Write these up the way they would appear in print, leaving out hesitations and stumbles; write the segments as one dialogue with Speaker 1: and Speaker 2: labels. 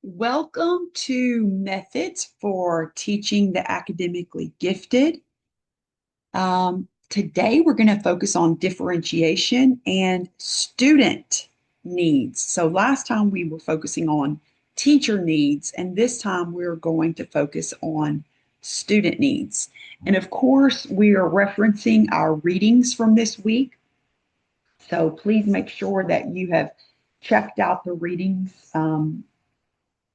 Speaker 1: Welcome to Methods for Teaching the Academically Gifted. Today, we're going to focus on differentiation and student needs. So, last time we were focusing on teacher needs, and this time we're going to focus on student needs. And of course, we are referencing our readings from this week. So, please make sure that you have checked out the readings.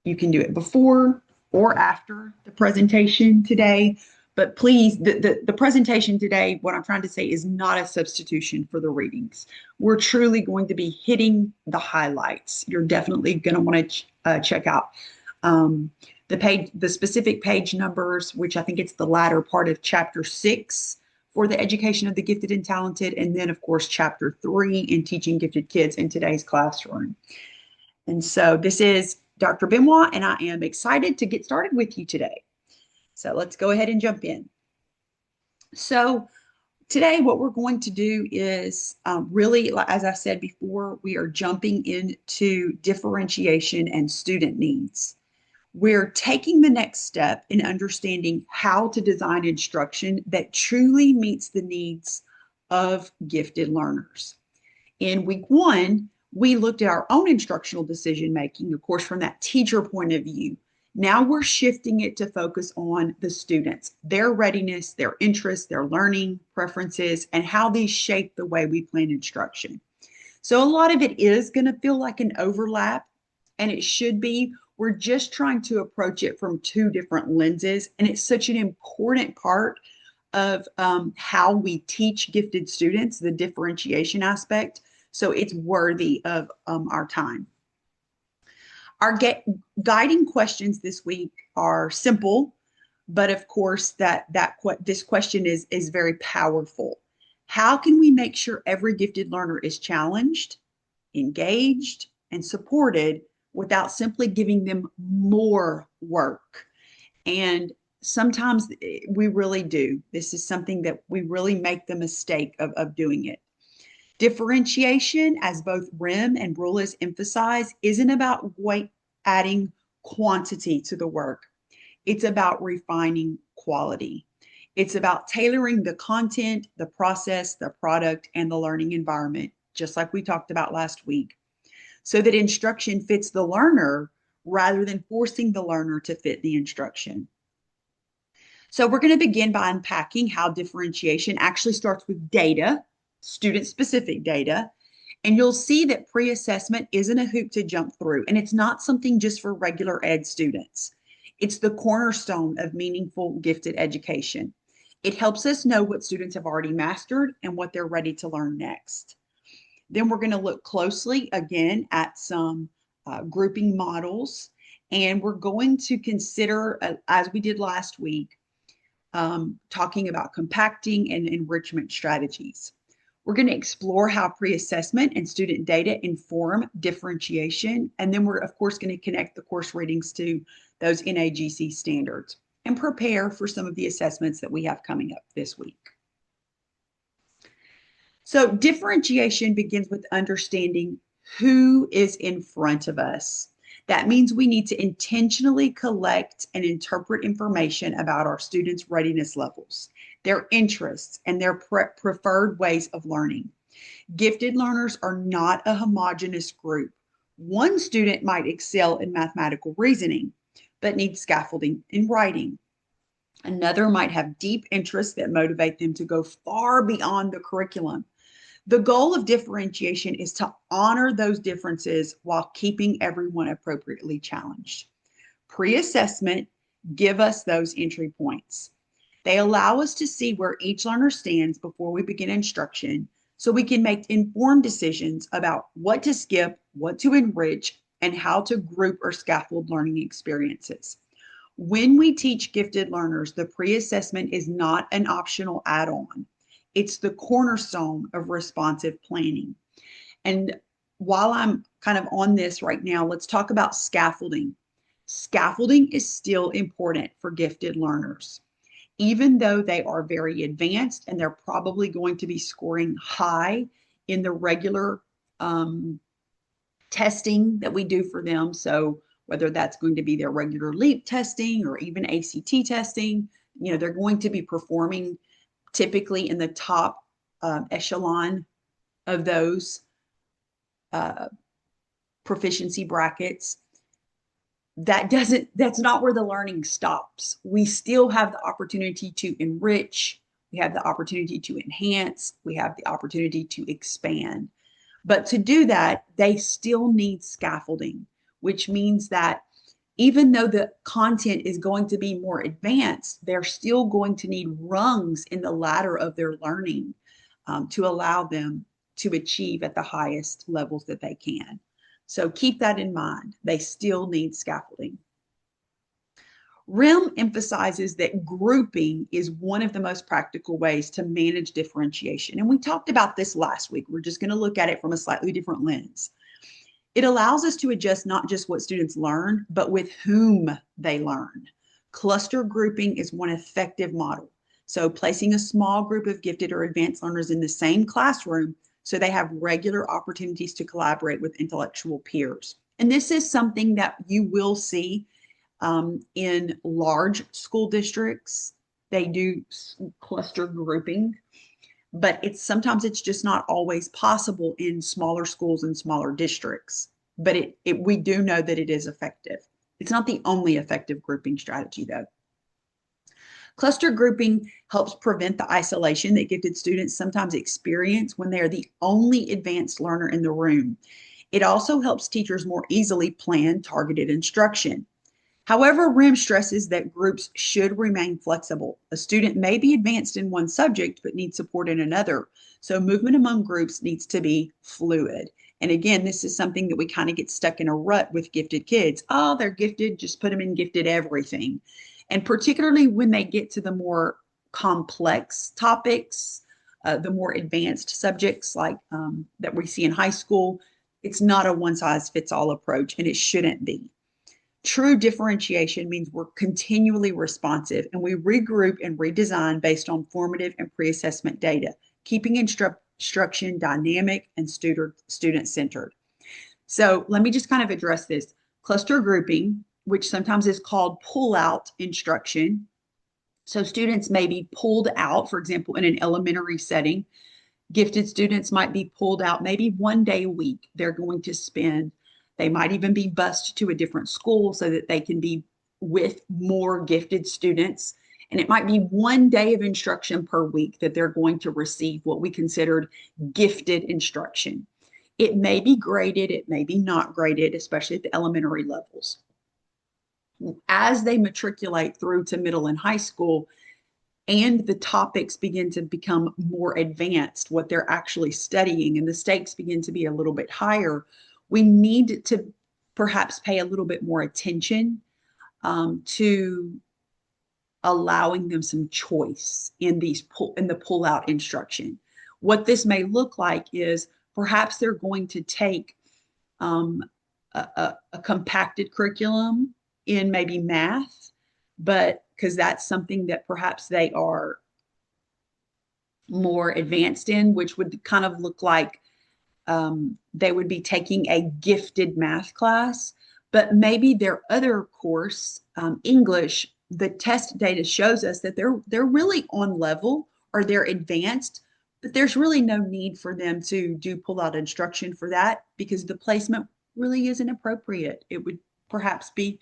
Speaker 1: You can do it before or after the presentation today. But please, the presentation today, what I'm trying to say is not a substitution for the readings. We're truly going to be hitting the highlights. You're definitely going to want to check out the specific page numbers, which I think it's the latter part of chapter 6 for the education of the gifted and talented, and then of course chapter 3 in teaching gifted kids in today's classroom. And so this is Dr. Benoit, and I am excited to get started with you today. So let's go ahead and jump in. So today what we're going to do is really, as I said before, we are jumping into differentiation and student needs. We're taking the next step in understanding how to design instruction that truly meets the needs of gifted learners. In week 1, we looked at our own instructional decision making, of course, from that teacher point of view. Now we're shifting it to focus on the students, their readiness, their interests, their learning preferences, and how these shape the way we plan instruction. So a lot of it is going to feel like an overlap, and it should be. We're just trying to approach it from two different lenses, and it's such an important part of how we teach gifted students, the differentiation aspect. So it's worthy of our time. Our guiding questions this week are simple, but of course this question is very powerful. How can we make sure every gifted learner is challenged, engaged, and supported without simply giving them more work? And sometimes we really do. This is something that we really make the mistake of doing it. Differentiation, as both Rim and Rulis emphasize, isn't about adding quantity to the work. It's about refining quality. It's about tailoring the content, the process, the product, and the learning environment, just like we talked about last week, so that instruction fits the learner rather than forcing the learner to fit the instruction. So we're going to begin by unpacking how differentiation actually starts with data, student-specific data, and you'll see that pre-assessment isn't a hoop to jump through, and it's not something just for regular ed students. It's the cornerstone of meaningful gifted education. It helps us know what students have already mastered and what they're ready to learn next. Then we're going to look closely again at some grouping models, and we're going to consider, as we did last week, talking about compacting and enrichment strategies. We're going to explore how pre-assessment and student data inform differentiation. And then we're, of course, going to connect the course readings to those NAGC standards and prepare for some of the assessments that we have coming up this week. So differentiation begins with understanding who is in front of us. That means we need to intentionally collect and interpret information about our students' readiness levels, their interests, and their preferred ways of learning. Gifted learners are not a homogeneous group. One student might excel in mathematical reasoning, but need scaffolding in writing. Another might have deep interests that motivate them to go far beyond the curriculum. The goal of differentiation is to honor those differences while keeping everyone appropriately challenged. Pre-assessment give us those entry points. They allow us to see where each learner stands before we begin instruction, so we can make informed decisions about what to skip, what to enrich, and how to group or scaffold learning experiences. When we teach gifted learners, the pre-assessment is not an optional add-on. It's the cornerstone of responsive planning. And while I'm kind of on this right now, let's talk about scaffolding. Scaffolding is still important for gifted learners. Even though they are very advanced and they're probably going to be scoring high in the regular testing that we do for them. So whether that's going to be their regular LEAP testing or even ACT testing. They're going to be performing typically in the top echelon of those uh, proficiency brackets. That's not where the learning stops. We still have the opportunity to enrich, we have the opportunity to enhance, we have the opportunity to expand. But to do that, they still need scaffolding, which means that even though the content is going to be more advanced, they're still going to need rungs in the ladder of their learning to allow them to achieve at the highest levels that they can. So keep that in mind. They still need scaffolding. RIM emphasizes that grouping is one of the most practical ways to manage differentiation. And we talked about this last week. We're just going to look at it from a slightly different lens. It allows us to adjust not just what students learn, but with whom they learn. Cluster grouping is one effective model. So placing a small group of gifted or advanced learners in the same classroom so they have regular opportunities to collaborate with intellectual peers. And this is something that you will see in large school districts. They do cluster grouping, but sometimes it's just not always possible in smaller schools and smaller districts. But we do know that it is effective. It's not the only effective grouping strategy, though. Cluster grouping helps prevent the isolation that gifted students sometimes experience when they are the only advanced learner in the room. It also helps teachers more easily plan targeted instruction. However, RIM stresses that groups should remain flexible. A student may be advanced in one subject but needs support in another. So movement among groups needs to be fluid. And again, this is something that we kind of get stuck in a rut with gifted kids. Oh, they're gifted, just put them in gifted everything. And particularly when they get to the more complex topics, the more advanced subjects like that we see in high school, it's not a one-size-fits-all approach, and it shouldn't be. True differentiation means we're continually responsive and we regroup and redesign based on formative and pre-assessment data, keeping instruction dynamic and student-centered. So let me just kind of address this. Cluster grouping, which sometimes is called pull-out instruction. So students may be pulled out, for example, in an elementary setting. Gifted students might be pulled out maybe one day a week. They're going to spend, they might even be bused to a different school so that they can be with more gifted students. And it might be one day of instruction per week that they're going to receive what we considered gifted instruction. It may be graded, it may be not graded, especially at the elementary levels. As they matriculate through to middle and high school, and the topics begin to become more advanced, what they're actually studying, and the stakes begin to be a little bit higher, we need to perhaps pay a little bit more attention to allowing them some choice in the pull-out instruction. What this may look like is perhaps they're going to take a compacted curriculum in maybe math, but because that's something that perhaps they are more advanced in, which would kind of look like they would be taking a gifted math class, but maybe their other course, English, the test data shows us that they're really on level or they're advanced, but there's really no need for them to do pull-out instruction for that because the placement really isn't appropriate. It would perhaps be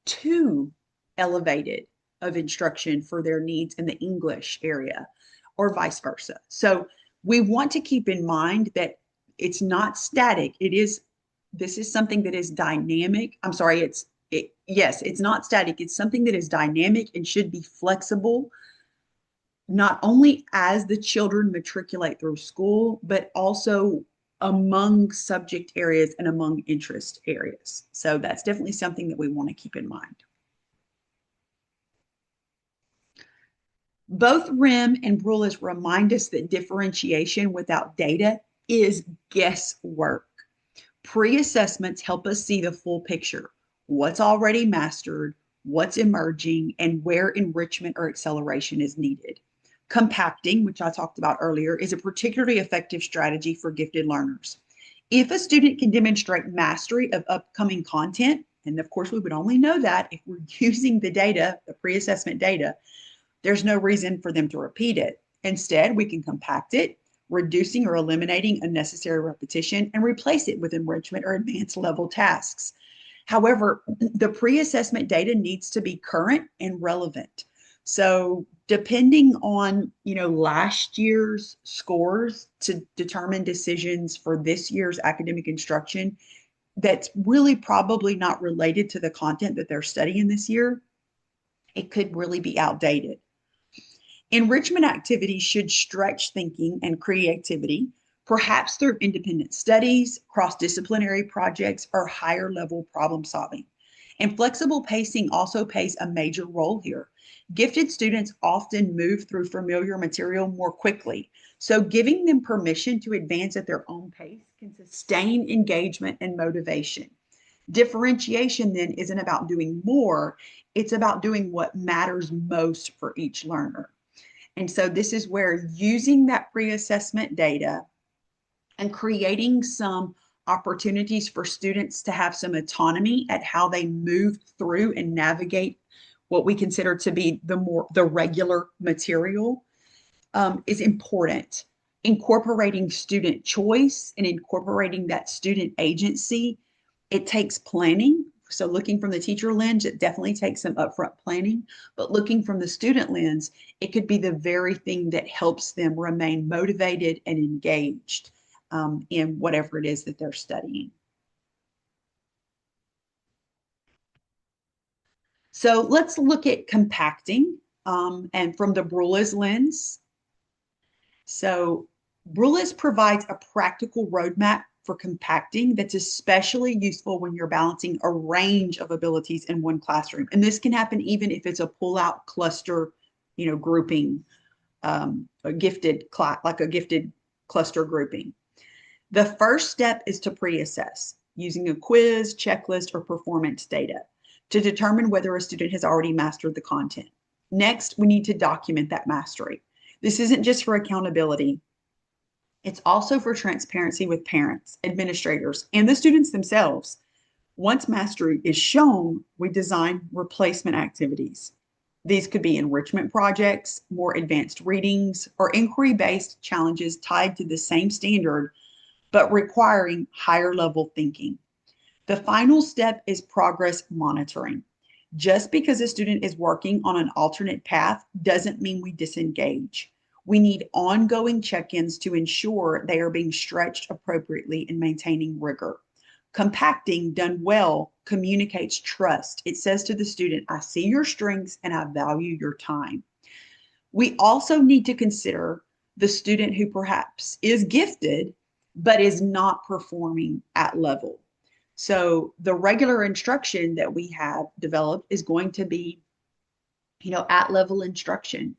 Speaker 1: too elevated of instruction for their needs in the English area or vice versa. So we want to keep in mind that it's not static. This is something that is dynamic. I'm sorry, yes, it's not static. It's something that is dynamic and should be flexible, not only as the children matriculate through school, but also among subject areas and among interest areas. So that's definitely something that we want to keep in mind. Both RIM and Brulis remind us that differentiation without data is guesswork. Pre-assessments help us see the full picture, what's already mastered, what's emerging, and where enrichment or acceleration is needed. Compacting, which I talked about earlier, is a particularly effective strategy for gifted learners. If a student can demonstrate mastery of upcoming content, and of course we would only know that if we're using the data, the pre-assessment data, there's no reason for them to repeat it. Instead, we can compact it, reducing or eliminating unnecessary repetition, and replace it with enrichment or advanced level tasks. However, the pre-assessment data needs to be current and relevant. So depending on, last year's scores to determine decisions for this year's academic instruction, that's really probably not related to the content that they're studying this year, it could really be outdated. Enrichment activities should stretch thinking and creativity, perhaps through independent studies, cross-disciplinary projects, or higher level problem solving. And flexible pacing also plays a major role here. Gifted students often move through familiar material more quickly, so giving them permission to advance at their own pace can sustain engagement and motivation. Differentiation then isn't about doing more, it's about doing what matters most for each learner. And so this is where using that pre-assessment data and creating some opportunities for students to have some autonomy at how they move through and navigate what we consider to be the regular material is important. Incorporating student choice and incorporating that student agency, it takes planning. So looking from the teacher lens, it definitely takes some upfront planning, but looking from the student lens, it could be the very thing that helps them remain motivated and engaged in whatever it is that they're studying. So let's look at compacting and from the Brulis lens. So Brulis provides a practical roadmap for compacting that's especially useful when you're balancing a range of abilities in one classroom. And this can happen even if it's a pull-out cluster, grouping, a gifted class, like a gifted cluster grouping. The first step is to pre-assess using a quiz, checklist, or performance data to determine whether a student has already mastered the content. Next, we need to document that mastery. This isn't just for accountability. It's also for transparency with parents, administrators, and the students themselves. Once mastery is shown, we design replacement activities. These could be enrichment projects, more advanced readings, or inquiry-based challenges tied to the same standard, but requiring higher level thinking. The final step is progress monitoring. Just because a student is working on an alternate path doesn't mean we disengage. We need ongoing check-ins to ensure they are being stretched appropriately and maintaining rigor. Compacting done well communicates trust. It says to the student, I see your strengths and I value your time. We also need to consider the student who perhaps is gifted, but is not performing at level. So the regular instruction that we have developed is going to be, at level instruction.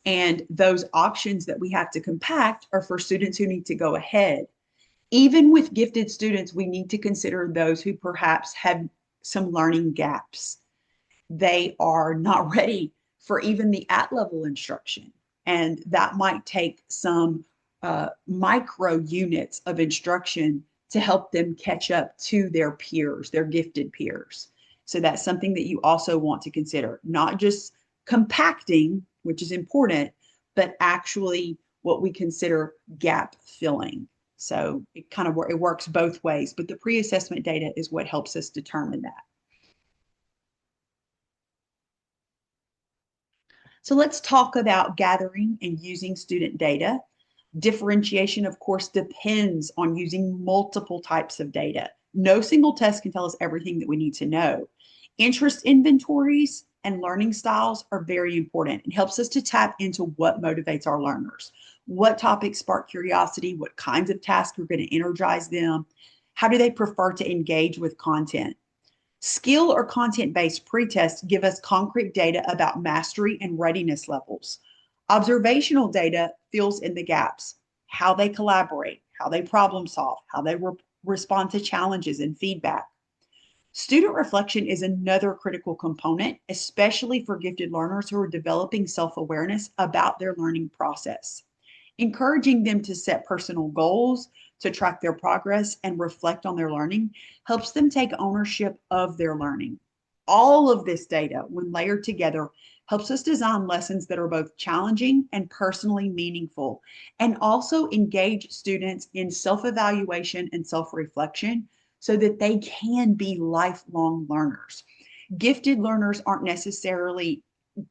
Speaker 1: And those options that we have to compact are for students who need to go ahead. Even with gifted students, we need to consider those who perhaps have some learning gaps. They are not ready for even the at-level instruction. And that might take some micro units of instruction to help them catch up to their peers, their gifted peers. So that's something that you also want to consider, not just compacting, which is important, but actually what we consider gap filling. So it works both ways, but the pre-assessment data is what helps us determine that. So let's talk about gathering and using student data. Differentiation, of course, depends on using multiple types of data. No single test can tell us everything that we need to know. Interest inventories and learning styles are very important. It helps us to tap into what motivates our learners. What topics spark curiosity? What kinds of tasks are going to energize them? How do they prefer to engage with content? Skill or content-based pretests give us concrete data about mastery and readiness levels. Observational data fills in the gaps, how they collaborate, how they problem solve, how they respond to challenges and feedback. Student reflection is another critical component, especially for gifted learners who are developing self-awareness about their learning process. Encouraging them to set personal goals, to track their progress and reflect on their learning helps them take ownership of their learning. All of this data, when layered together, helps us design lessons that are both challenging and personally meaningful, and also engage students in self-evaluation and self-reflection so that they can be lifelong learners. Gifted learners aren't necessarily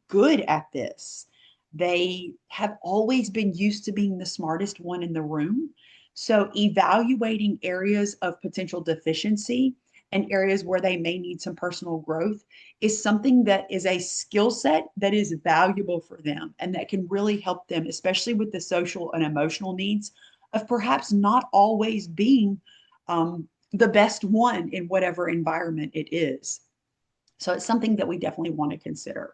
Speaker 1: good at this. They have always been used to being the smartest one in the room. So, evaluating areas of potential deficiency and areas where they may need some personal growth is something that is a skill set that is valuable for them and that can really help them, especially with the social and emotional needs of perhaps not always being the best one in whatever environment it is. So, it's something that we definitely want to consider.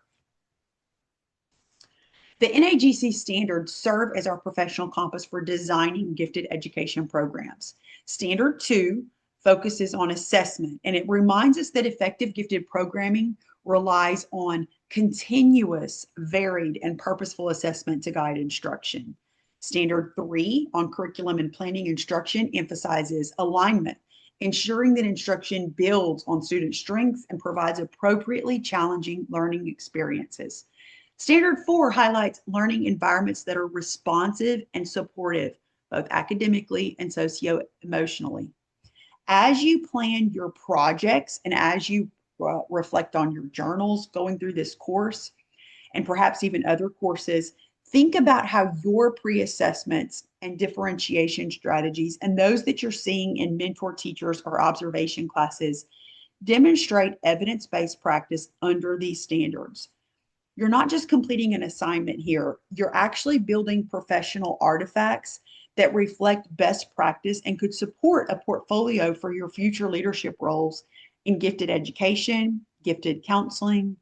Speaker 1: The NAGC standards serve as our professional compass for designing gifted education programs. Standard 2 focuses on assessment, and it reminds us that effective gifted programming relies on continuous, varied, and purposeful assessment to guide instruction. Standard 3 on curriculum and planning instruction emphasizes alignment, ensuring that instruction builds on student strengths and provides appropriately challenging learning experiences. Standard 4 highlights learning environments that are responsive and supportive, both academically and socio-emotionally. As you plan your projects and as you reflect on your journals going through this course, and perhaps even other courses, think about how your pre-assessments and differentiation strategies and those that you're seeing in mentor teachers or observation classes demonstrate evidence-based practice under these standards. You're not just completing an assignment here, you're actually building professional artifacts that reflect best practice and could support a portfolio for your future leadership roles in gifted education, gifted counseling,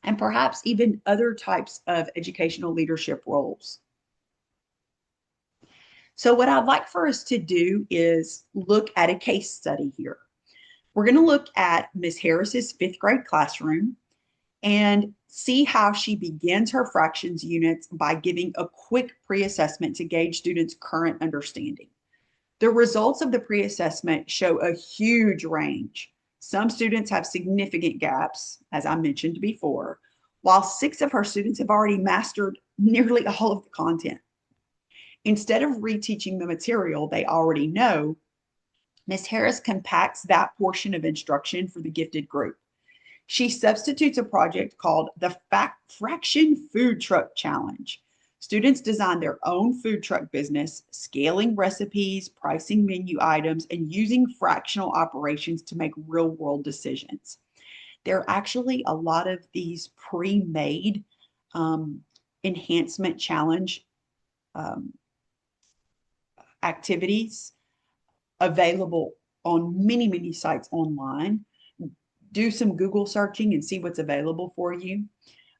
Speaker 1: and perhaps even other types of educational leadership roles. So what I'd like for us to do is look at a case study here. We're going to look at Ms. Harris's fifth grade classroom and see how she begins her fractions units by giving a quick pre-assessment to gauge students' current understanding. The results of the pre-assessment show a huge range. Some students have significant gaps, as I mentioned before, while 6 of her students have already mastered nearly all of the content. Instead of reteaching the material they already know, Ms. Harris compacts that portion of instruction for the gifted group. She substitutes a project called the Fraction Food Truck Challenge. Students design their own food truck business, scaling recipes, pricing menu items, and using fractional operations to make real-world decisions. There are actually a lot of these pre-made enhancement challenge activities available on many, many sites online. Do some Google searching and see what's available for you.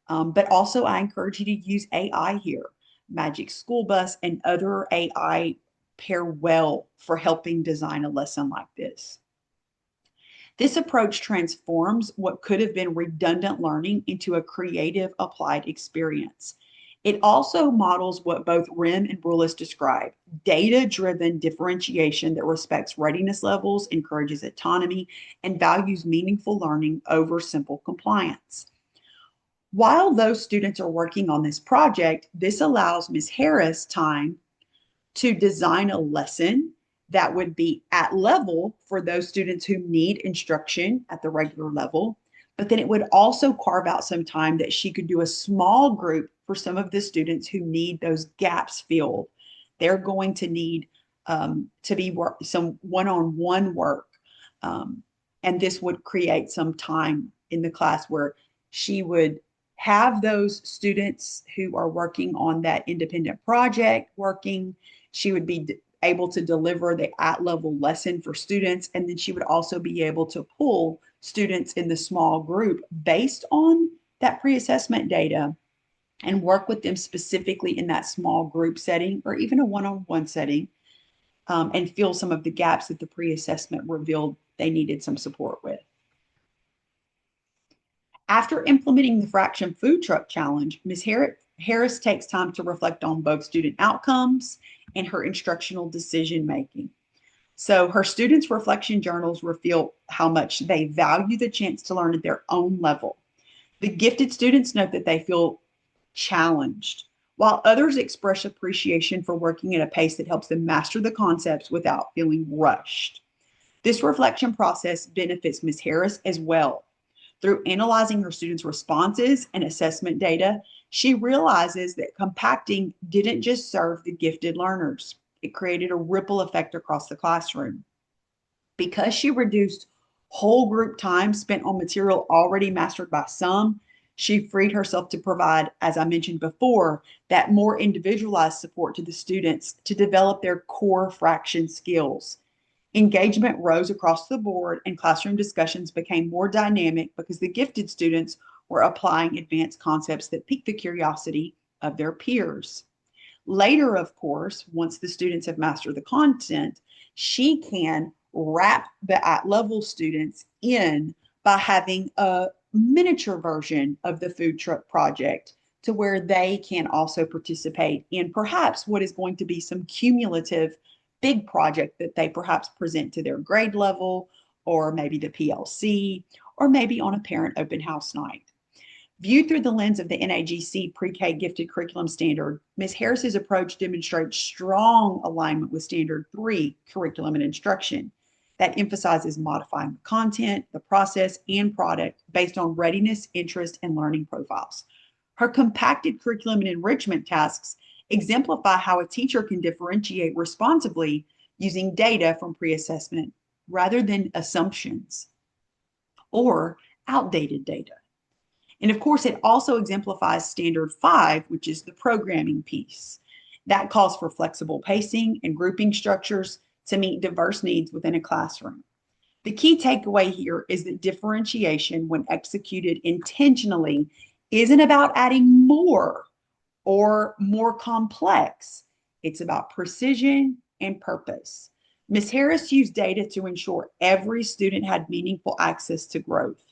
Speaker 1: But also, I encourage you to use AI here. Magic School Bus and other AI pair well for helping design a lesson like this. This approach transforms what could have been redundant learning into a creative applied experience. It also models what both Rim and Brulis describe: data-driven differentiation that respects readiness levels, encourages autonomy, and values meaningful learning over simple compliance. While those students are working on this project, this allows Ms. Harris time to design a lesson that would be at level for those students who need instruction at the regular level, but then it would also carve out some time that she could do a small group for some of the students who need those gaps filled. They're going to need to be some one-on-one work, and this would create some time in the class where she would have those students who are working on that independent project working. She would be able to deliver the at-level lesson for students, and then she would also be able to pull students in the small group based on that pre-assessment data and work with them specifically in that small group setting or even a one-on-one setting, and fill some of the gaps that the pre-assessment revealed they needed some support with. After implementing the Fraction Food Truck Challenge, Ms. Harris takes time to reflect on both student outcomes and her instructional decision making. So her students' reflection journals reveal how much they value the chance to learn at their own level. The gifted students note that they feel challenged, while others express appreciation for working at a pace that helps them master the concepts without feeling rushed. This reflection process benefits Ms. Harris as well. Through analyzing her students' responses and assessment data, she realizes that compacting didn't just serve the gifted learners, it created a ripple effect across the classroom. Because she reduced whole group time spent on material already mastered by some, she freed herself to provide, as I mentioned before, that more individualized support to the students to develop their core fraction skills. Engagement rose across the board and classroom discussions became more dynamic because the gifted students were applying advanced concepts that piqued the curiosity of their peers. Later, of course, once the students have mastered the content, she can wrap the at level students in by having a miniature version of the food truck project to where they can also participate in perhaps what is going to be some cumulative big project that they perhaps present to their grade level or maybe the PLC or maybe on a parent open house night. Viewed through the lens of the NAGC Pre-K Gifted Curriculum Standard, Ms. Harris's approach demonstrates strong alignment with Standard 3 curriculum and instruction that emphasizes modifying the content, the process, and product based on readiness, interest, and learning profiles. Her compacted curriculum and enrichment tasks exemplify how a teacher can differentiate responsibly using data from pre-assessment rather than assumptions or outdated data. And of course, it also exemplifies Standard 5, which is the programming piece. That calls for flexible pacing and grouping structures to meet diverse needs within a classroom. The key takeaway here is that differentiation, when executed intentionally, isn't about adding more or more complex. It's about precision and purpose. Ms. Harris used data to ensure every student had meaningful access to growth.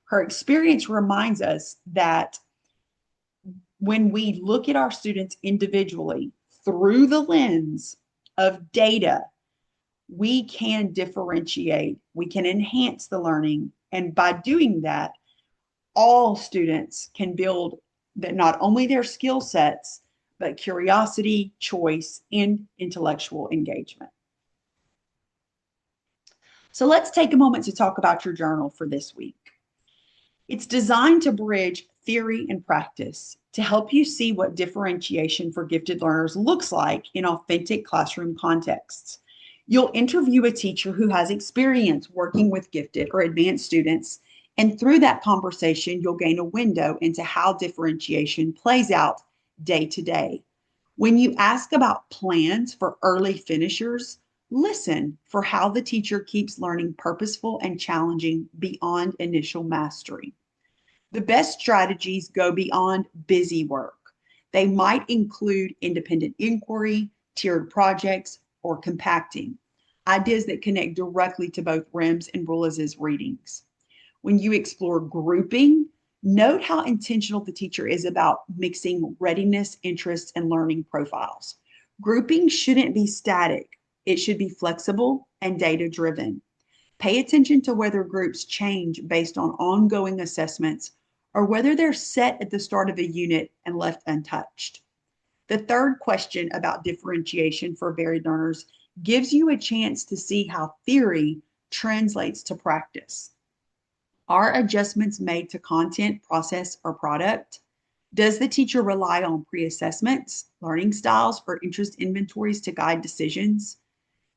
Speaker 1: Her experience reminds us that when we look at our students individually through the lens of data, we can differentiate, we can enhance the learning. And by doing that, all students can build that not only their skill sets, but curiosity, choice, and intellectual engagement. So let's take a moment to talk about your journal for this week. It's designed to bridge theory and practice to help you see what differentiation for gifted learners looks like in authentic classroom contexts. You'll interview a teacher who has experience working with gifted or advanced students, and through that conversation, you'll gain a window into how differentiation plays out day to day. When you ask about plans for early finishers, listen for how the teacher keeps learning purposeful and challenging beyond initial mastery. The best strategies go beyond busy work. They might include independent inquiry, tiered projects, or compacting, ideas that connect directly to both REMS and RULA's readings. When you explore grouping, note how intentional the teacher is about mixing readiness, interests, and learning profiles. Grouping shouldn't be static. It should be flexible and data-driven. Pay attention to whether groups change based on ongoing assessments or whether they're set at the start of a unit and left untouched. The third question about differentiation for varied learners gives you a chance to see how theory translates to practice. Are adjustments made to content, process, or product? Does the teacher rely on pre-assessments, learning styles, or interest inventories to guide decisions?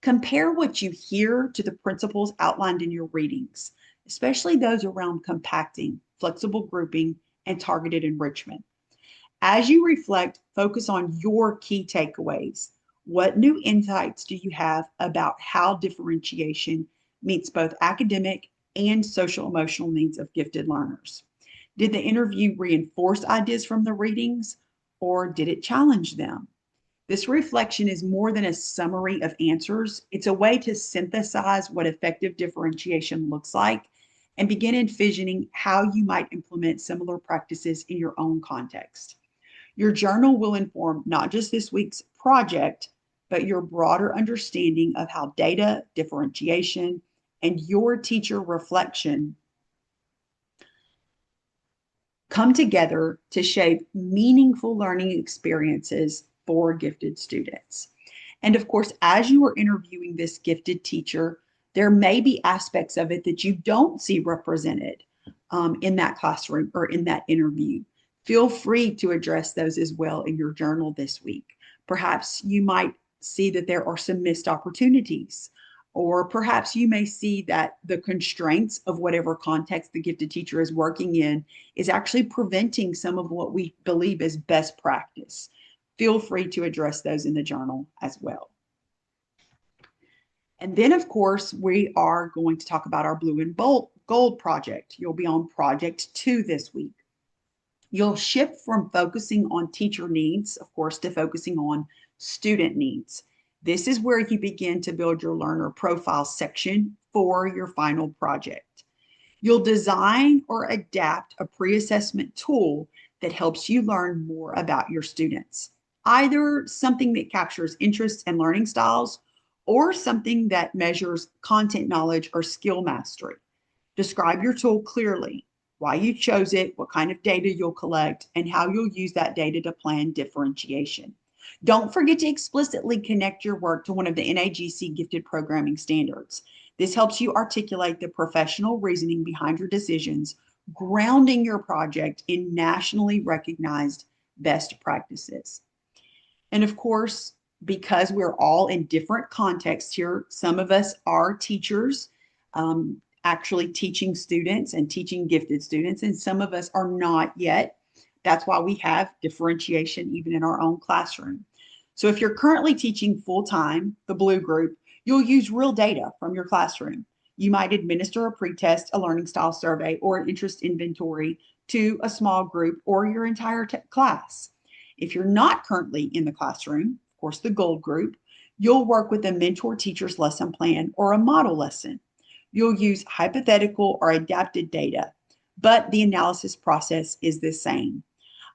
Speaker 1: Compare what you hear to the principles outlined in your readings, especially those around compacting, flexible grouping, and targeted enrichment. As you reflect, focus on your key takeaways. What new insights do you have about how differentiation meets both academic and social emotional needs of gifted learners? Did the interview reinforce ideas from the readings, or did it challenge them? This reflection is more than a summary of answers. It's a way to synthesize what effective differentiation looks like and begin envisioning how you might implement similar practices in your own context. Your journal will inform not just this week's project, but your broader understanding of how data, differentiation, and your teacher reflection come together to shape meaningful learning experiences for gifted students. And of course, as you are interviewing this gifted teacher, there may be aspects of it that you don't see represented in that classroom or in that interview. Feel free to address those as well in your journal this week. Perhaps you might see that there are some missed opportunities, or perhaps you may see that the constraints of whatever context the gifted teacher is working in is actually preventing some of what we believe is best practice. Feel free to address those in the journal as well. And then, of course, we are going to talk about our blue and gold project. You'll be on project 2 this week. You'll shift from focusing on teacher needs, of course, to focusing on student needs. This is where you begin to build your learner profile section for your final project. You'll design or adapt a pre-assessment tool that helps you learn more about your students, either something that captures interests and learning styles or something that measures content knowledge or skill mastery. Describe your tool clearly, why you chose it, what kind of data you'll collect, and how you'll use that data to plan differentiation. Don't forget to explicitly connect your work to one of the NAGC gifted programming standards. This helps you articulate the professional reasoning behind your decisions, grounding your project in nationally recognized best practices. And of course, because we're all in different contexts here, some of us are teachers, actually teaching students and teaching gifted students, and some of us are not yet. That's why we have differentiation even in our own classroom. So if you're currently teaching full-time, the blue group, you'll use real data from your classroom. You might administer a pretest, a learning style survey, or an interest inventory to a small group or your entire class. If you're not currently in the classroom, of course, the gold group, you'll work with a mentor teacher's lesson plan or a model lesson. You'll use hypothetical or adapted data, but the analysis process is the same.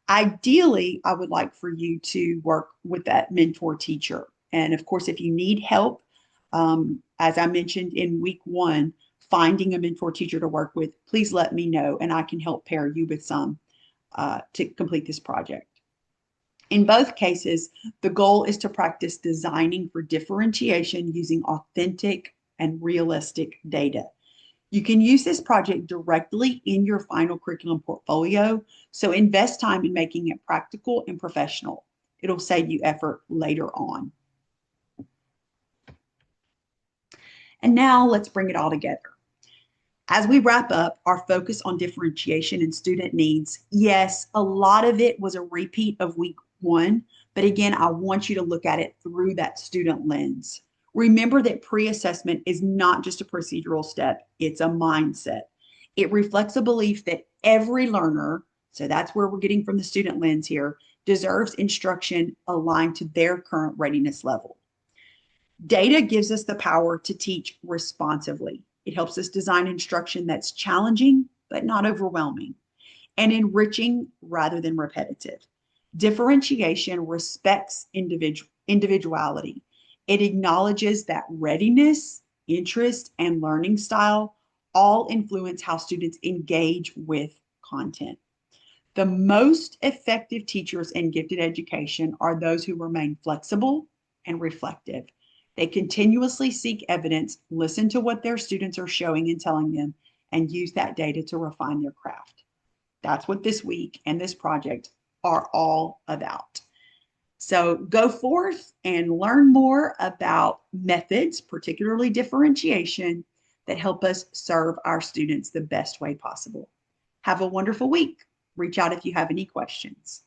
Speaker 1: Ideally, I would like for you to work with that mentor teacher. And of course, if you need help, as I mentioned in week 1, finding a mentor teacher to work with, please let me know and I can help pair you with some to complete this project. In both cases, the goal is to practice designing for differentiation using authentic and realistic data. You can use this project directly in your final curriculum portfolio, so invest time in making it practical and professional. It'll save you effort later on. And now let's bring it all together. As we wrap up our focus on differentiation and student needs, yes, a lot of it was a repeat of week 1, but again, I want you to look at it through that student lens. Remember that pre-assessment is not just a procedural step, it's a mindset. It reflects a belief that every learner, so that's where we're getting from the student lens here, deserves instruction aligned to their current readiness level. Data gives us the power to teach responsively. It helps us design instruction that's challenging, but not overwhelming, and enriching rather than repetitive. Differentiation respects individuality. It acknowledges that readiness, interest, and learning style all influence how students engage with content. The most effective teachers in gifted education are those who remain flexible and reflective. They continuously seek evidence, listen to what their students are showing and telling them, and use that data to refine their craft. That's what this week and this project are all about. So go forth and learn more about methods, particularly differentiation, that help us serve our students the best way possible. Have a wonderful week. Reach out if you have any questions.